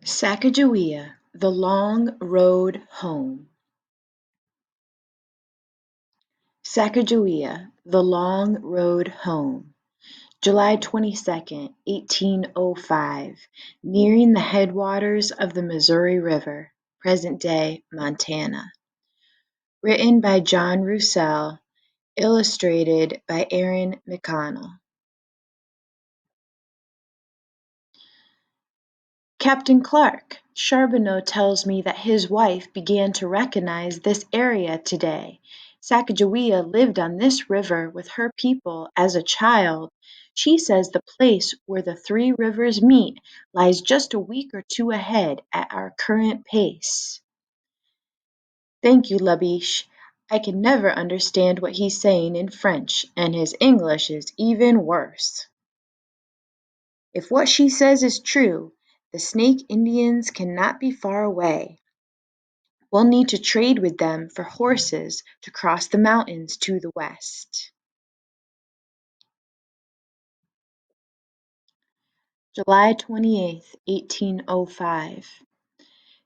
Sacagawea, The Long Road Home. Sacagawea, The Long Road Home. July 22nd, 1805, nearing the headwaters of the Missouri River, present-day Montana. Written by John Roussel, illustrated by Aaron McConnell. Captain Clark, Charbonneau tells me that his wife began to recognize this area today. Sacagawea lived on this river with her people as a child. She says the place where the three rivers meet lies just a week or two ahead at our current pace. Thank you, Labiche. I can never understand what he's saying in French, and his English is even worse. If what she says is true, the Snake Indians cannot be far away. We'll need to trade with them for horses to cross the mountains to the west. July 28th, 1805.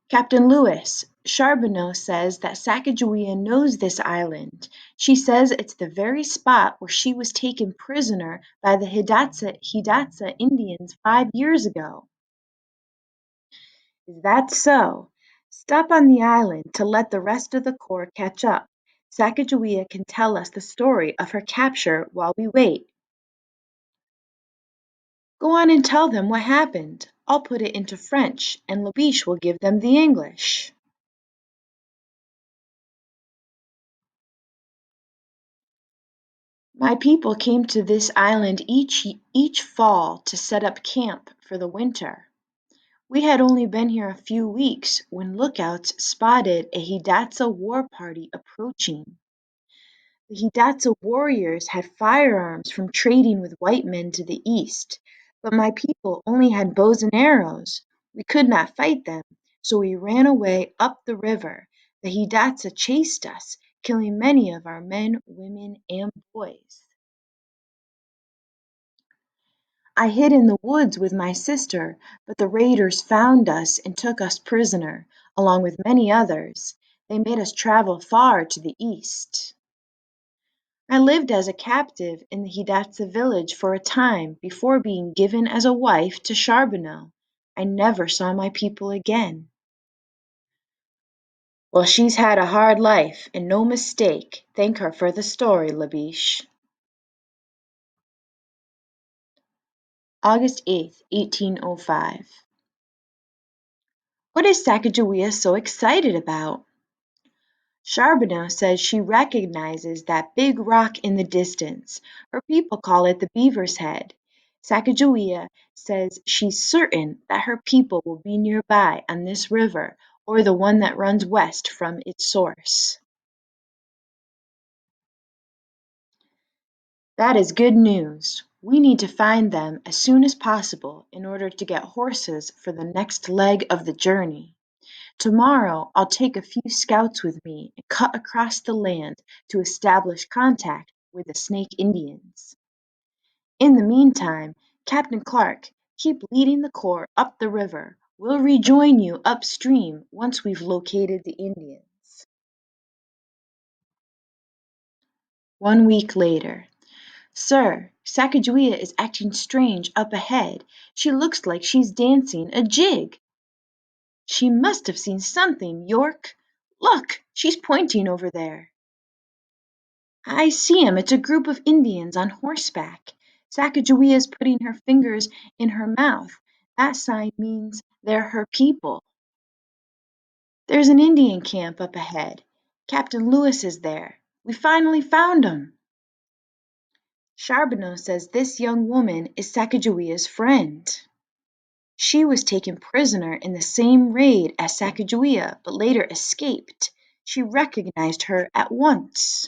Captain Lewis, Charbonneau says that Sacagawea knows this island. She says it's the very spot where she was taken prisoner by the Hidatsa Indians 5 years ago. Is that so? Stop on the island to let the rest of the corps catch up. Sacagawea can tell us the story of her capture while we wait. Go on and tell them what happened. I'll put it into French, and Labiche will give them the English. My people came to this island each fall to set up camp for the winter. We had only been here a few weeks when lookouts spotted a Hidatsa war party approaching. The Hidatsa warriors had firearms from trading with white men to the east, but my people only had bows and arrows. We could not fight them, so we ran away up the river. The Hidatsa chased us, killing many of our men, women, and boys. I hid in the woods with my sister, but the raiders found us and took us prisoner, along with many others. They made us travel far to the east. I lived as a captive in the Hidatsa village for a time before being given as a wife to Charbonneau. I never saw my people again. Well, she's had a hard life, and no mistake. Thank her for the story, Labiche. August 8th, 1805. What is Sacagawea so excited about? Charbonneau says she recognizes that big rock in the distance. Her people call it the Beaver's Head. Sacagawea says she's certain that her people will be nearby on this river or the one that runs west from its source. That is good news. We need to find them as soon as possible in order to get horses for the next leg of the journey. Tomorrow I'll take a few scouts with me and cut across the land to establish contact with the Snake Indians. In the meantime, Captain Clark, keep leading the corps up the river. We'll rejoin you upstream once we've located the Indians. 1 week later. Sir, Sacagawea is acting strange up ahead. She looks like she's dancing a jig. She must have seen something, York. Look, she's pointing over there. I see 'em. It's a group of Indians on horseback. Sacagawea's putting her fingers in her mouth. That sign means they're her people. There's an Indian camp up ahead. Captain Lewis is there. We finally found him. Charbonneau says this young woman is Sacagawea's friend. She was taken prisoner in the same raid as Sacagawea, but later escaped. She recognized her at once.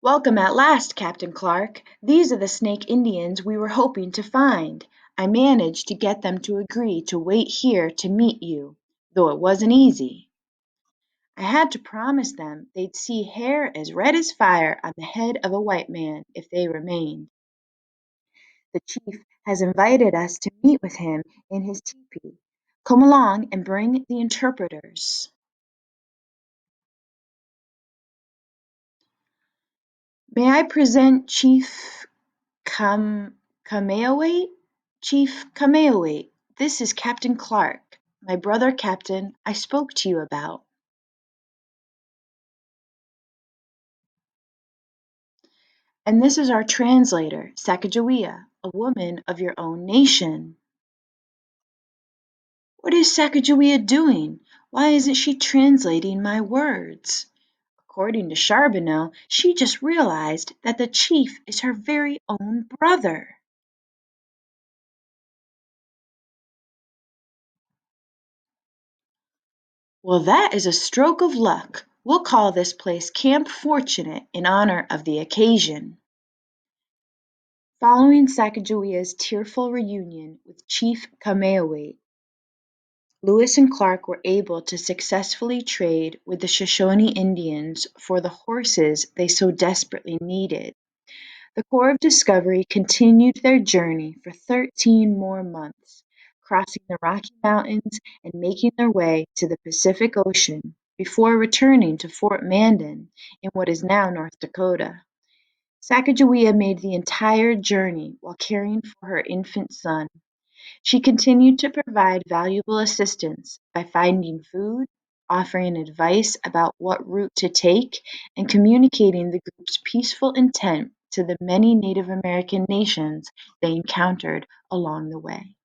Welcome at last, Captain Clark. These are the Snake Indians we were hoping to find. I managed to get them to agree to wait here to meet you, though it wasn't easy. I had to promise them they'd see hair as red as fire on the head of a white man if they remained. The chief has invited us to meet with him in his teepee. Come along and bring the interpreters. May I present Chief Kameawait? Chief Kameawait, this is Captain Clark, my brother captain I spoke to you about. And this is our translator, Sacagawea, a woman of your own nation. What is Sacagawea doing? Why isn't she translating my words? According to Charbonneau, she just realized that the chief is her very own brother. Well, that is a stroke of luck. We'll call this place Camp Fortunate in honor of the occasion. Following Sacagawea's tearful reunion with Chief Kameawait, Lewis and Clark were able to successfully trade with the Shoshone Indians for the horses they so desperately needed. The Corps of Discovery continued their journey for 13 more months, crossing the Rocky Mountains and making their way to the Pacific Ocean before returning to Fort Mandan in what is now North Dakota. Sacagawea made the entire journey while caring for her infant son. She continued to provide valuable assistance by finding food, offering advice about what route to take, and communicating the group's peaceful intent to the many Native American nations they encountered along the way.